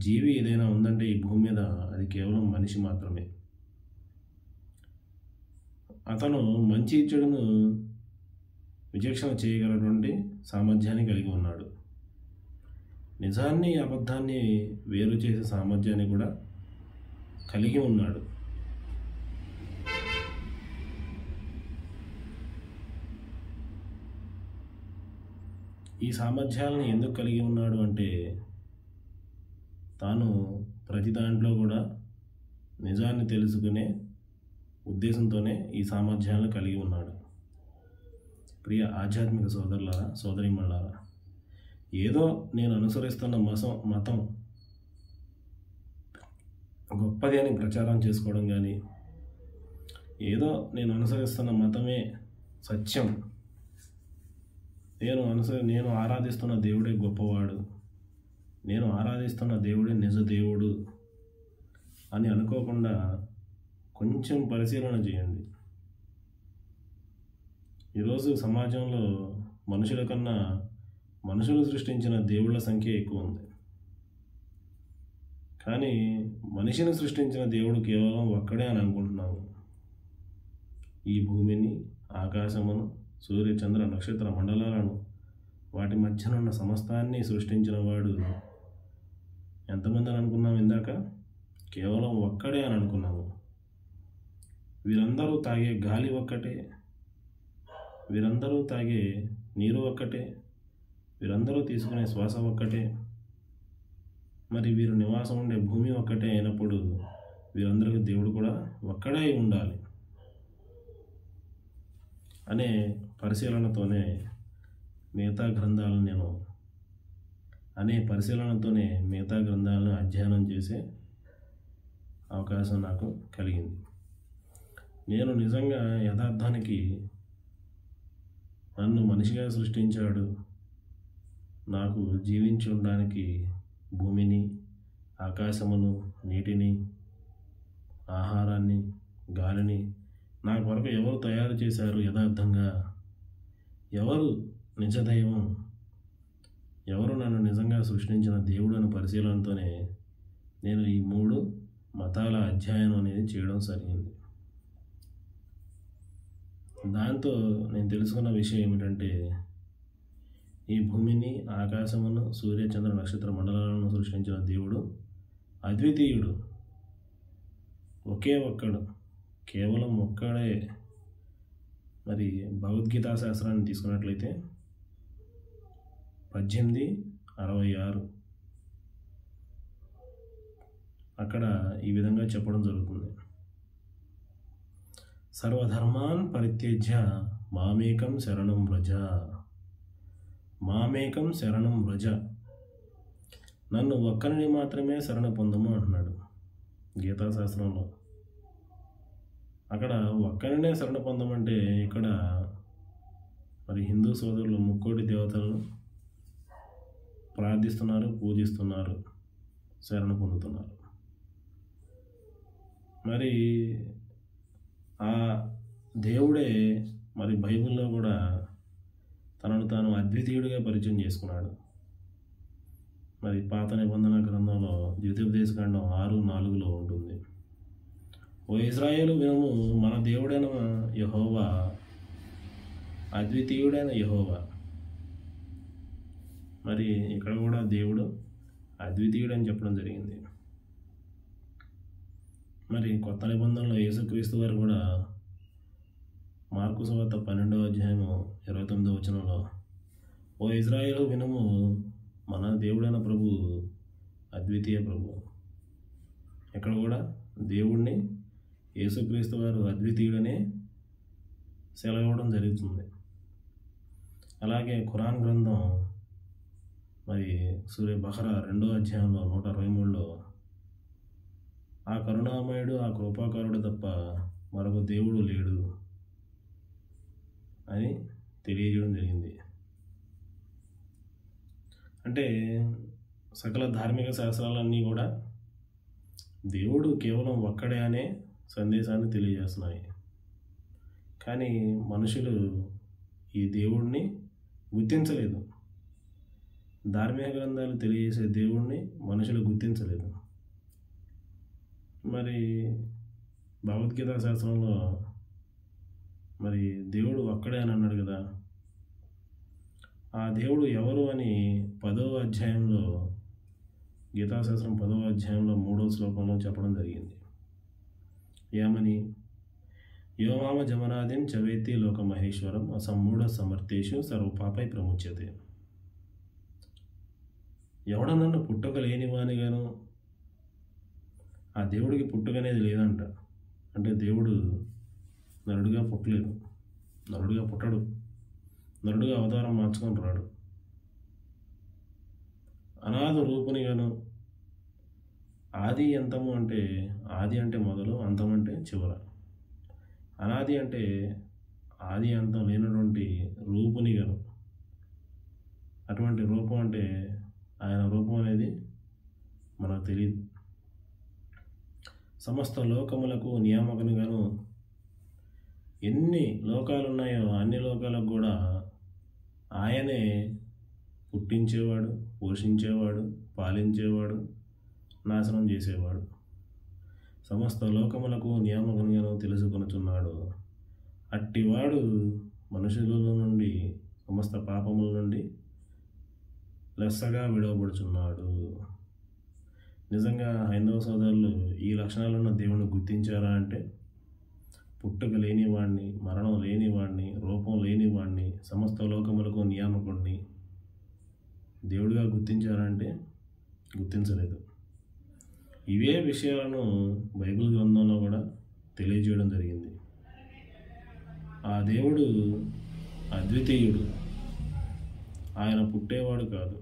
జీవి ఏదైనా ఉందంటే ఈ భూమి మీద అది కేవలం మనిషి మాత్రమే. అతను మంచి చెడును విచక్షణ చేయగలటువంటి సామర్థ్యాన్ని కలిగి ఉన్నాడు. నిజాన్ని అబద్ధాన్ని వేరు చేసే సామర్థ్యాన్ని కూడా కలిగి ఉన్నాడు. ఈ సామర్థ్యాలను ఎందుకు కలిగి ఉన్నాడు అంటే తాను ప్రతి దాంట్లో కూడా నిజాన్ని తెలుసుకునే ఉద్దేశంతోనే ఈ సామర్థ్యాలను కలిగి ఉన్నాడు. ప్రియ ఆధ్యాత్మిక సోదరులారా, సోదరీమణులారా, ఏదో నేను అనుసరిస్తున్న మతం గొప్పది అని ప్రచారం చేసుకోవడం కానీ, ఏదో నేను అనుసరిస్తున్న మతమే సత్యం, నేను ఆరాధిస్తున్న దేవుడే గొప్పవాడు, నేను ఆరాధిస్తున్న దేవుడే నిజ దేవుడు అని అనుకోకుండా కొంచెం పరిశీలన చేయండి. ఈరోజు సమాజంలో మనుషుల కన్నా మనుషులు సృష్టించిన దేవుళ్ళ సంఖ్య ఎక్కువ ఉంది. కానీ మనిషిని సృష్టించిన దేవుడు కేవలం ఒక్కడే అని అనుకుంటున్నాము. ఈ భూమిని, ఆకాశమును, సూర్య చంద్ర నక్షత్ర మండలాలను, వాటి మధ్యనున్న సమస్తాన్ని సృష్టించిన వాడు ఎంతమంది అని అనుకున్నాము ఇందాక? కేవలం ఒక్కడే అని అనుకున్నాము. వీరందరూ తాగే గాలి ఒక్కటే, వీరందరూ తాగే నీరు ఒక్కటే, వీరందరూ తీసుకునే శ్వాస ఒక్కటే, మరి వీరు నివాసం ఉండే భూమి ఒక్కటే అయినప్పుడు వీరందరికీ దేవుడు కూడా ఒక్కడే ఉండాలి అనే పరిశీలనతోనే మిగతా గ్రంథాలను అధ్యయనం చేసే అవకాశం నాకు కలిగింది. నేను నిజంగా యథార్థానికి నన్ను మనిషిగా సృష్టించాడు, నాకు జీవించి ఉండడానికి భూమిని, ఆకాశమును, నీటిని, ఆహారాన్ని, గాలిని నా కొరకు ఎవరు తయారు చేశారు? యథార్థంగా ఎవరు నిజదైవం, ఎవరు నన్ను నిజంగా సృష్టించిన దేవుడు అని పరిశీలనతోనే నేను ఈ 3 మతాల అధ్యయనం అనేది చేయడం జరిగింది. దాంతో నేను తెలుసుకున్న విషయం ఏమిటంటే, ఈ భూమిని, ఆకాశమును, సూర్య చంద్ర నక్షత్ర మండలాలను సృష్టించిన దేవుడు అద్వితీయుడు, ఒకే ఒక్కడు, కేవలం ఒక్కడే. మరి భగవద్గీతా శాస్త్రాన్ని తీసుకున్నట్లయితే 18:66 అక్కడ ఈ విధంగా చెప్పడం జరుగుతుంది. సర్వధర్మాన్ పరిత్యజ్య మామేకం శరణం వ్రజ, మామేకం శరణం వ్రజ, నన్ను ఒక్కరిని మాత్రమే శరణ పొందము అంటున్నాడు గీతాశాస్త్రంలో. అక్కడ ఒక్కరినే శరణ పొందమంటే ఇక్కడ మరి హిందూ సోదరులు 3 దేవతలను ప్రార్థిస్తున్నారు, పూజిస్తున్నారు, శరణ పొందుతున్నారు. మరి ఆ దేవుడే మరి బైబిల్లో కూడా తనను తాను అద్వితీయుడిగా పరిచయం చేసుకున్నాడు. మరి పాత నిబంధన గ్రంథంలో ద్వితీయోపదేశకాండం 6:4 ఉంటుంది. ఓ ఇశ్రాయేలు వినుము, మన దేవుడైన యెహోవా అద్వితీయుడైన యెహోవా. మరి ఇక్కడ కూడా దేవుడు అద్వితీయుడు అని చెప్పడం జరిగింది. మరి కొత్త నిబంధనలో యేసుక్రీస్తు వారు కూడా మార్కు సువార్త 12:29 ఓ ఇశ్రాయేలు వినుము, మన దేవుడైన ప్రభు అద్వితీయ ప్రభు. ఇక్కడ కూడా దేవుణ్ణి యేసుక్రీస్తు వారు అద్వితీయుడనే సెలవివ్వడం జరుగుతుంది. అలాగే ఖురాన్ గ్రంథం మరి సూరే బఖరా 2:123 ఆ కరుణామయుడు, ఆ కృపాకారుడు తప్ప మరొక దేవుడు లేడు అని తెలియజేయడం జరిగింది. అంటే సకల ధార్మిక శాస్త్రాలన్నీ కూడా దేవుడు కేవలం ఒక్కడే అనే సందేశాన్ని తెలియజేస్తున్నాయి. కానీ మనుషులు ఈ దేవుడిని గుర్తించలేదు. ధార్మిక గ్రంథాలు తెలియజేసే దేవుడిని మనుషులు గుర్తించలేదు. మరి భగవద్గీతా శాస్త్రంలో మరి దేవుడు ఒక్కడే అని అన్నాడు కదా, ఆ దేవుడు ఎవరు అని 10వ అధ్యాయంలో గీతాశాస్త్రం 10వ అధ్యాయంలో 3వ శ్లోకంలో చెప్పడం జరిగింది. ఏమని? యోమామ జమనాదిం చవేత్తి లోక మహేశ్వరం అసమ్మూఢ సమర్థేషు సర్వపాపై ప్రముచ్యతే. ఎవడ నన్ను పుట్టుక లేనివానిగాను, ఆ దేవుడికి పుట్టుక అనేది లేదంట. అంటే దేవుడు నరుడిగా పుట్టలేదు, నరుడిగా పుట్టడు, నరుడిగా అవతారం మార్చుకొని రాడు. అనాథ రూపునిగాను, ఆది అంతము అంటే ఆది అంటే మొదలు, అంతం అంటే చివర. అనాది అంటే ఆది అంతం లేనటువంటి రూపునిగాను. అటువంటి రూపం అంటే ఆయన రూపం అనేది మనకు తెలియదు. సమస్త లోకములకు నియామకునిగాను, ఎన్ని లోకాలు ఉన్నాయో అన్ని లోకాలకు కూడా ఆయనే పుట్టించేవాడు, పోషించేవాడు, పాలించేవాడు, నాశనం చేసేవాడు. సమస్త లోకములకు నియామకునిగాను తెలుసుకొనుచున్నాడు. అట్టివాడు మనుషుల నుండి సమస్త పాపముల నుండి లెస్సగా విడవబడుచున్నాడు. నిజంగా హైందవ సోదరులు ఈ లక్షణాలున్న దేవుని గుర్తించారా అంటే, పుట్టుక లేనివాడిని, మరణం లేనివాడిని, రూపం లేనివాడిని, సమస్త లోకములకు నియామకుడిని దేవుడిగా గుర్తించారంటే గుర్తించలేదు. ఇవే విషయాలను బైబిల్ గ్రంథంలో కూడా తెలియజేయడం జరిగింది. ఆ దేవుడు అద్వితీయుడు, ఆయన పుట్టేవాడు కాదు.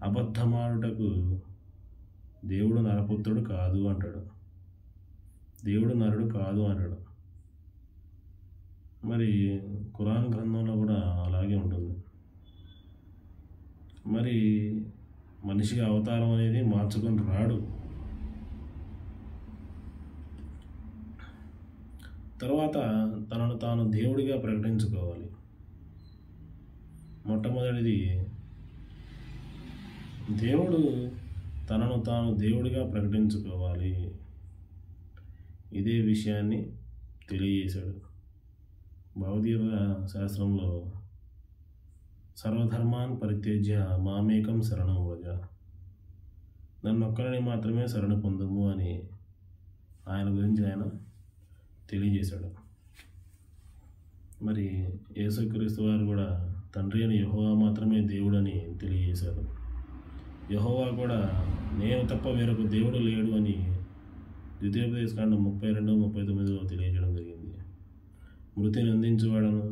అబద్ధమాడుటకు దేవుడు నరపుత్రుడు కాదు అంటాడు, దేవుడు నరుడు కాదు అంటాడు. మరి ఖురాన్ గ్రంథంలో కూడా అలాగే ఉంటుంది. మరి మనిషిగా అవతారం అనేది మార్చుకొని రాడు. తర్వాత తనను తాను దేవుడిగా ప్రకటించుకోవాలి. మొట్టమొదటిది, దేవుడు తనను తాను దేవుడిగా ప్రకటించుకోవాలి. ఇదే విషయాన్ని తెలియజేశాడు. భగవద్గీత శాస్త్రంలో సర్వధర్మాన్ పరిత్యజ్య మామేకం శరణం వ్రజ, నన్నొక్కరిని మాత్రమే శరణ పొందుము అని ఆయన గురించి ఆయన తెలియజేశాడు. మరి యేసుక్రీస్తు వారు కూడా తండ్రి అని యెహోవా మాత్రమే దేవుడని తెలియజేశారు. యెహోవా కూడా నేను తప్ప వేరొక దేవుడు లేడు అని ద్వితీయోపదేశకాండం 32-39 తెలియజేయడం జరిగింది. మృతిని అందించువాడను,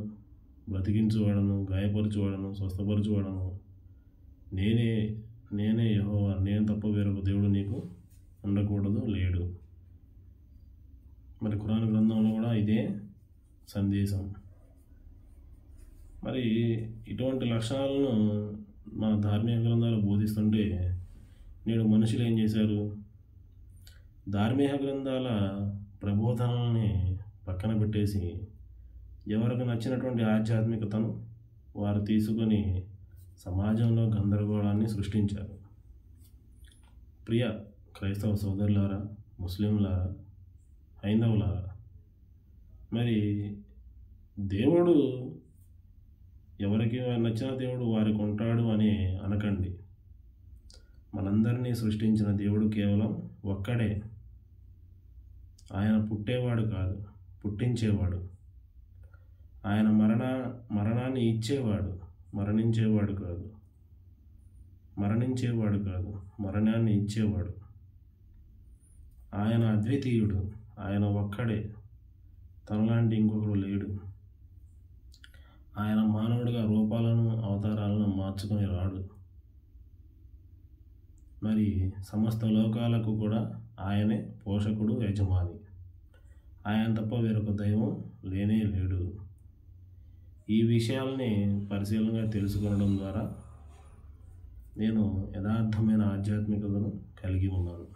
బ్రతికించువాడను, గాయపరచువాడను, స్వస్థపరచువాడను నేనే యెహోవా, నేను తప్ప వేరొక దేవుడు నీకు ఉండకూడదు, లేడు. మరి ఖురాన్ గ్రంథంలో కూడా ఇదే సందేశం. మరి ఇటువంటి లక్షణాలను మన ధార్మిక గ్రంథాలు బోధిస్తుంటే నేడు మనుషులు ఏం చేశారు? ధార్మిక గ్రంథాల ప్రబోధనల్ని పక్కన పెట్టేసి ఎవరికి నచ్చినటువంటి ఆధ్యాత్మికతను వారు తీసుకొని సమాజంలో గందరగోళాన్ని సృష్టించారు. ప్రియ క్రైస్తవ సోదరులారా, ముస్లింలారా, హైందవులారా, మరి దేవుడు ఎవరికి నచ్చిన దేవుడు వారికి ఉంటాడు అని అనకండి. మనందరినీ సృష్టించిన దేవుడు కేవలం ఒక్కడే. ఆయన పుట్టేవాడు కాదు, పుట్టించేవాడు. ఆయన మరణాన్ని ఇచ్చేవాడు, మరణించేవాడు కాదు. మరణాన్ని ఇచ్చేవాడు. ఆయన అద్వితీయుడు, ఆయన ఒక్కడే, తనలాంటి ఇంకొకడు లేడు. ఆయన మానవుడిగా రూపాలను, అవతారాలను మార్చుకొని రాడు. మరి సమస్త లోకాలకు కూడా ఆయనే పోషకుడు, యజమాని. ఆయన తప్ప వేరొక దైవం లేనే లేడు. ఈ విషయాల్ని పరిశీలనగా తెలుసుకొనడం ద్వారా నేను యథార్థమైన ఆధ్యాత్మికతను కలిగి ఉన్నాను.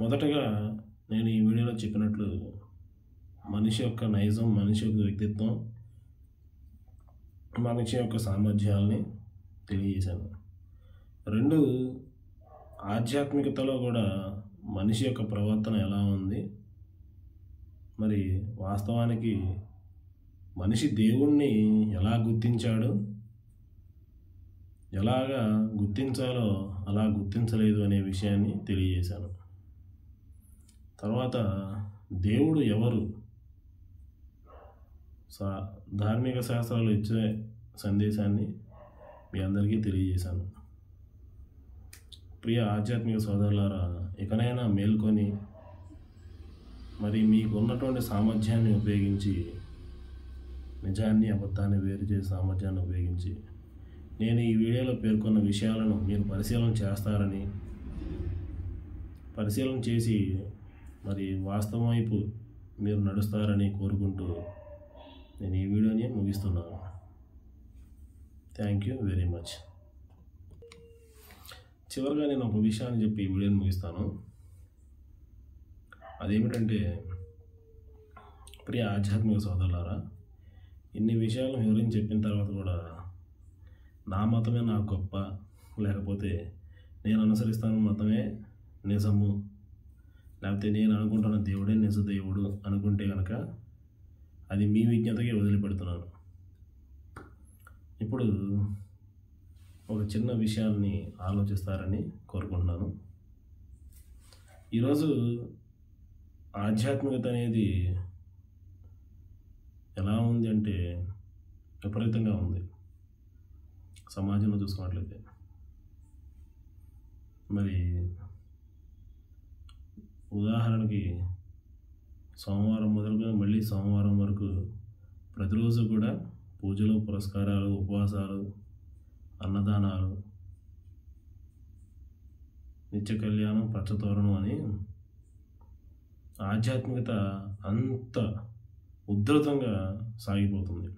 మొదటగా నేను ఈ వీడియోలో చెప్పినట్లు మనిషి యొక్క నైజం, మనిషి యొక్క వ్యక్తిత్వం, మనిషి యొక్క సామర్థ్యాలని తెలియజేశాను. 2, ఆధ్యాత్మికతలో కూడా మనిషి యొక్క ప్రవర్తన ఎలా ఉంది, మరి వాస్తవానికి మనిషి దేవుణ్ణి ఎలా గుర్తించాడు, ఎలాగా గుర్తించాలో అలా గుర్తించలేదు అనే విషయాన్ని తెలియజేశాను. తర్వాత దేవుడు ఎవరు, ధార్మిక శాస్త్రాలు ఇచ్చే సందేశాన్ని మీ అందరికీ తెలియజేశాను. ప్రియ ఆధ్యాత్మిక సోదరులారా, ఇకనైనా మేల్కొని మరి మీకు ఉన్నటువంటి సామర్థ్యాన్ని ఉపయోగించి, నిజాన్ని అబద్ధాన్ని వేరు చేసే సామర్థ్యాన్ని ఉపయోగించి నేను ఈ వీడియోలో పేర్కొన్న విషయాలను మీరు పరిశీలన చేస్తారని, పరిశీలన చేసి మరి వాస్తవం వైపు మీరు నడుస్తారని కోరుకుంటూ నేను ఈ వీడియోని ముగిస్తున్నాను. Thank you very much. చివరిగా నేను ఒక విషయాన్ని చెప్పి ఈ వీడియోని ముగిస్తాను. అదేమిటంటే, ప్రియ ఆధ్యాత్మిక సోదరులారా, ఇన్ని విషయాలను వివరించి చెప్పిన తర్వాత కూడా నా మతమే నాకు గొప్ప, లేకపోతే నేను అనుసరిస్తాను మతమే నిజము, లేకపోతే నేను అనుకుంటున్న దేవుడే నిజ దేవుడు అనుకుంటే కనుక అది మీ విజ్ఞతకే వదిలిపెడుతున్నాను. ఇప్పుడు ఒక చిన్న విషయాన్ని ఆలోచిస్తారని కోరుకుంటున్నాను. ఈరోజు ఆధ్యాత్మికత అనేది ఎలా ఉంది అంటే విపరీతంగా ఉంది. సమాజంలో చూసుకున్నట్లయితే మరి ఉదాహరణకి సోమవారం మొదలుకొని మళ్ళీ సోమవారం వరకు ప్రతిరోజు కూడా పూజలు, పురస్కారాలు, ఉపవాసాలు, అన్నదానాలు, నిత్య కళ్యాణం, పచ్చతోరణం అని ఆధ్యాత్మికత అంత ఉధృతంగా సాగిపోతుంది.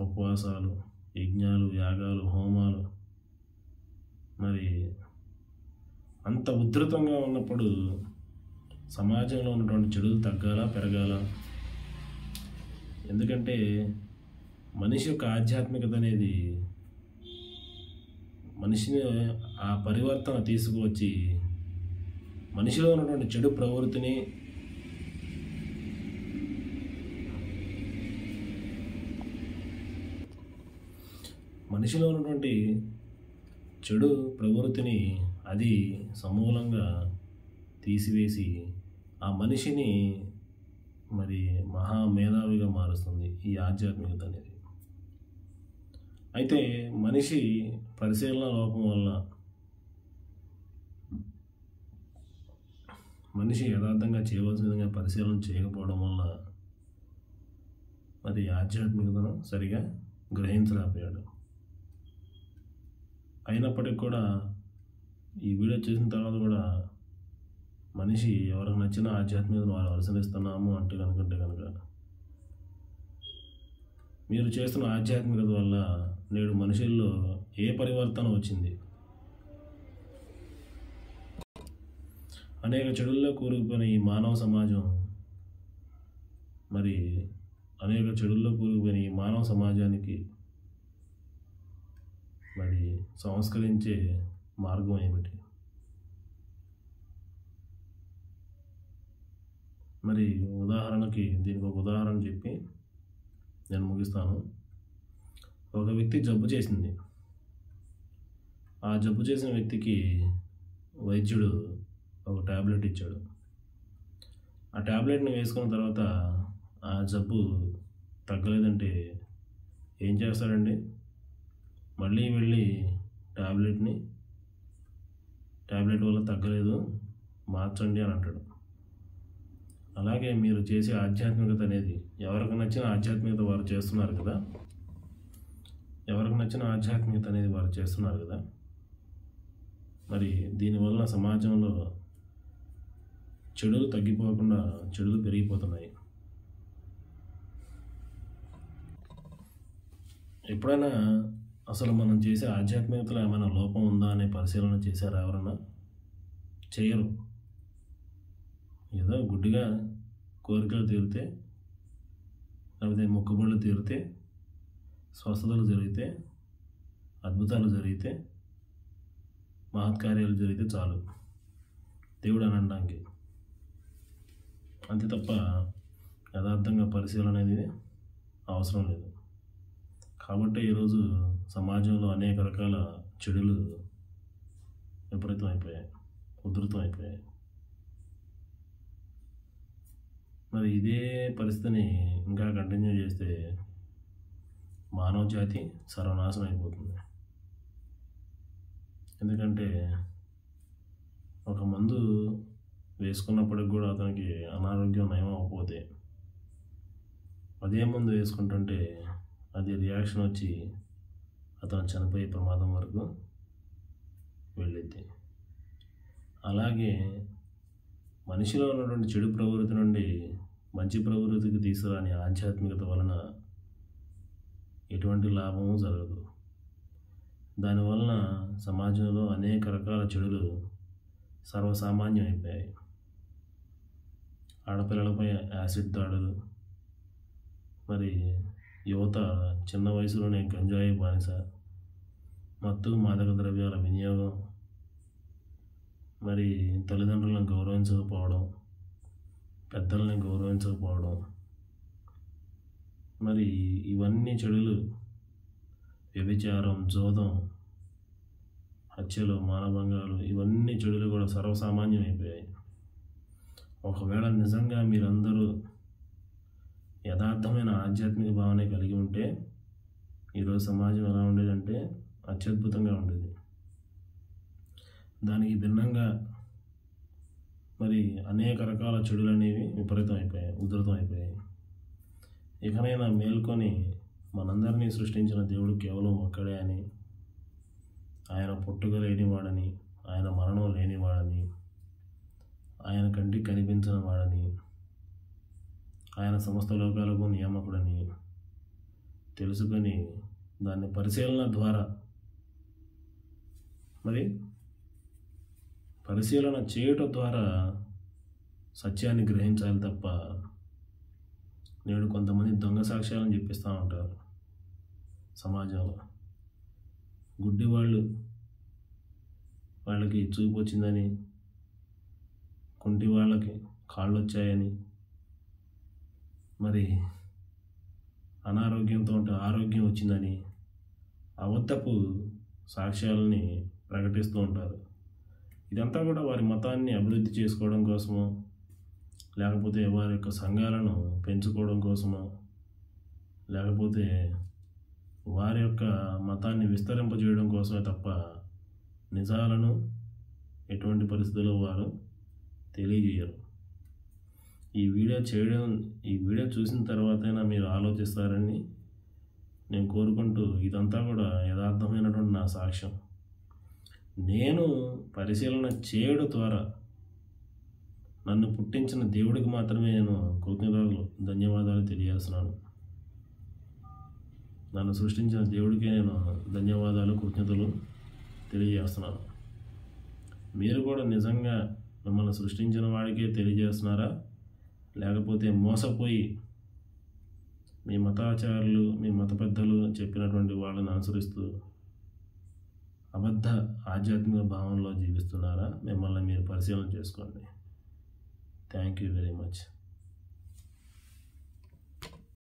ఉపవాసాలు, యజ్ఞాలు, యాగాలు, హోమాలు మరి అంత ఉధృతంగా ఉన్నప్పుడు సమాజంలో ఉన్నటువంటి చెడులు తగ్గాల పెరగాల? ఎందుకంటే మనిషి యొక్క ఆధ్యాత్మికత అనేది మనిషిని ఆ పరివర్తన తీసుకువచ్చి మనిషిలో ఉన్నటువంటి చెడు ప్రవృత్తిని మనిషిలో ఉన్నటువంటి చెడు ప్రవృత్తిని అది సమూలంగా తీసివేసి ఆ మనిషిని మరి మహామేధావిగా మారుస్తుంది ఈ ఆధ్యాత్మికత అనేది. అయితే మనిషి పరిశీలన లోపం వల్ల, మనిషి యథార్థంగా చేయవలసిన విధంగా పరిశీలన చేయకపోవడం వల్ల మరి ఆధ్యాత్మికతను సరిగా గ్రహించలేకపోయాడు. అయినప్పటికీ కూడా ఈ వీడియో చేసిన తర్వాత కూడా మనిషి ఎవరికి నచ్చిన ఆధ్యాత్మికతను వారు అనుసరిస్తున్నాము అంటే కనుక మీరు చేస్తున్న ఆధ్యాత్మికత వల్ల నేడు మనుషుల్లో ఏ పరివర్తన వచ్చింది? అనేక చెడుల్లో కూరుకుపోయిన ఈ మానవ సమాజం మరి అనేక చెడుల్లో కూరుకుపోయిన ఈ మానవ సమాజానికి మరి సంస్కరించే మార్గం ఏమిటి? మరి ఉదాహరణకి దీనికి ఒక ఉదాహరణ చెప్పి నేను ముగిస్తాను. ఒక వ్యక్తి జబ్బు చేసింది. ఆ జబ్బు చేసిన వ్యక్తికి వైద్యుడు ఒక ట్యాబ్లెట్ ఇచ్చాడు. ఆ ట్యాబ్లెట్ని వేసుకున్న తర్వాత ఆ జబ్బు తగ్గలేదంటే ఏం చేస్తాడండి? మళ్ళీ వెళ్ళి ట్యాబ్లెట్ వల్ల తగ్గలేదు, మార్చండి అని అంటాడు. అలాగే మీరు చేసే ఆధ్యాత్మికత అనేది ఎవరికి నచ్చిన ఆధ్యాత్మికత వారు చేస్తున్నారు కదా, ఎవరికి నచ్చిన ఆధ్యాత్మికత అనేది వారు చేస్తున్నారు కదా. మరి దీనివల్ల సమాజంలో చెడులు తగ్గిపోకుండా చెడులు పెరిగిపోతున్నాయి. ఎప్పుడైనా అసలు మనం చేసే ఆధ్యాత్మికతలో ఏమైనా లోపం ఉందా అనే పరిశీలన చేశారా ఎవరన్నా? చేయరు. ఏదో గుడ్డిగా కోరికలు తీరితే, లేకపోతే మొక్కుబడులు తీరితే, స్వస్థతలు జరిగితే, అద్భుతాలు జరిగితే, మహత్కార్యాలు జరిగితే చాలు దేవుడు అని అనడానికి. అంతే తప్ప యథార్థంగా పరిశీలన అనేది అవసరం లేదు. కాబట్టి ఈరోజు సమాజంలో అనేక రకాల చెడులు విపరీతం అయిపోయాయి, ఉధృతం అయిపోయాయి. మరి ఇదే పరిస్థితిని ఇంకా కంటిన్యూ చేస్తే మానవ జాతి సర్వనాశనం అయిపోతుంది. ఎందుకంటే ఒక మందు వేసుకున్నప్పటికి కూడా అతనికి అనారోగ్యం నయం అవ్వకపోతే అదే మందు వేసుకుంటుంటే అది రియాక్షన్ వచ్చి అతను చనిపోయే ప్రమాదం వరకు వెళ్ళిద్ది. అలాగే మనిషిలో ఉన్నటువంటి చెడు ప్రవృత్తి నుండి మంచి ప్రవృత్తికి తీసుకురాని ఆధ్యాత్మికత వలన ఎటువంటి లాభము జరగదు. దానివలన సమాజంలో అనేక రకాల చెడులు సర్వసామాన్యం అయిపోయాయి. ఆడపిల్లలపై యాసిడ్ దాడులు, మరి యువత చిన్న వయసులోనే గంజాయి బానిస, మత్తు మాదక ద్రవ్యాల వినియోగం, మరి తల్లిదండ్రులను గౌరవించకపోవడం, పెద్దల్ని గౌరవించకపోవడం, మరి ఇవన్నీ చెడులు, వ్యభిచారం, జోదం, హత్యలు, మానభంగాలు, ఇవన్నీ చెడులు కూడా సర్వసామాన్యం అయిపోయాయి. ఒకవేళ నిజంగా మీరందరూ యథార్థమైన ఆధ్యాత్మిక భావన కలిగి ఉంటే ఈరోజు సమాజం ఎలా ఉండేదంటే అత్యద్భుతంగా ఉండేది. దానికి భిన్నంగా మరి అనేక రకాల చెడులు అనేవి విపరీతం అయిపోయాయి, ఉధృతం అయిపోయాయి. ఇకనైనా మేల్కొని మనందరినీ సృష్టించిన దేవుడు కేవలం ఒక్కడే అని, ఆయన పుట్టుక లేనివాడని, ఆయన మరణం లేనివాడని, ఆయన కంటికి కనిపించిన వాడని, ఆయన సమస్త లోకాలకు నియామకుడని తెలుసుకొని దాన్ని పరిశీలన ద్వారా మరి పరిశీలన చేయటం ద్వారా సత్యాన్ని గ్రహించాలి తప్ప నేడు కొంతమంది దొంగ సాక్ష్యాలను చెప్పిస్తూ ఉంటారు సమాజంలో. గుడ్డి వాళ్ళకి చూపు వచ్చిందని, కుంటి వాళ్ళకి కాళ్ళు వచ్చాయని, మరి అనారోగ్యంతో ఉంటే ఆరోగ్యం వచ్చిందని అబద్ధపు సాక్ష్యాలని ప్రకటిస్తూ ఉంటారు. ఇదంతా కూడా వారి మతాన్ని అభివృద్ధి చేసుకోవడం కోసమో, లేకపోతే వారి యొక్క సంఘాలను పెంచుకోవడం కోసమో, లేకపోతే వారి యొక్క మతాన్ని విస్తరింపజేయడం కోసమే తప్ప నిజాలను ఎటువంటి పరిస్థితుల్లో వారు తెలియజేయరు. ఈ వీడియో చూసిన తర్వాతైనా మీరు ఆలోచిస్తారని నేను కోరుకుంటూ, ఇదంతా కూడా యథార్థమైనటువంటి నా సాక్ష్యం. నేను పరిశీలన చేయడం ద్వారా నన్ను పుట్టించిన దేవుడికి మాత్రమే నేను ధన్యవాదాలు తెలియజేస్తున్నాను. నన్ను సృష్టించిన దేవుడికే నేను ధన్యవాదాలు, కృతజ్ఞతలు తెలియజేస్తున్నాను. మీరు కూడా నిజంగా మిమ్మల్ని సృష్టించిన వాడికే తెలియజేస్తున్నారా, లేకపోతే మోసపోయి మీ మతాచారులు, మీ మత పెద్దలు చెప్పినటువంటి వాళ్ళని అనుసరిస్తూ అబద్ధ ఆధ్యాత్మిక భావంలో జీవిస్తున్నారా? మిమ్మల్ని మీరు పరిశీలన చేసుకోండి. Thank you very much.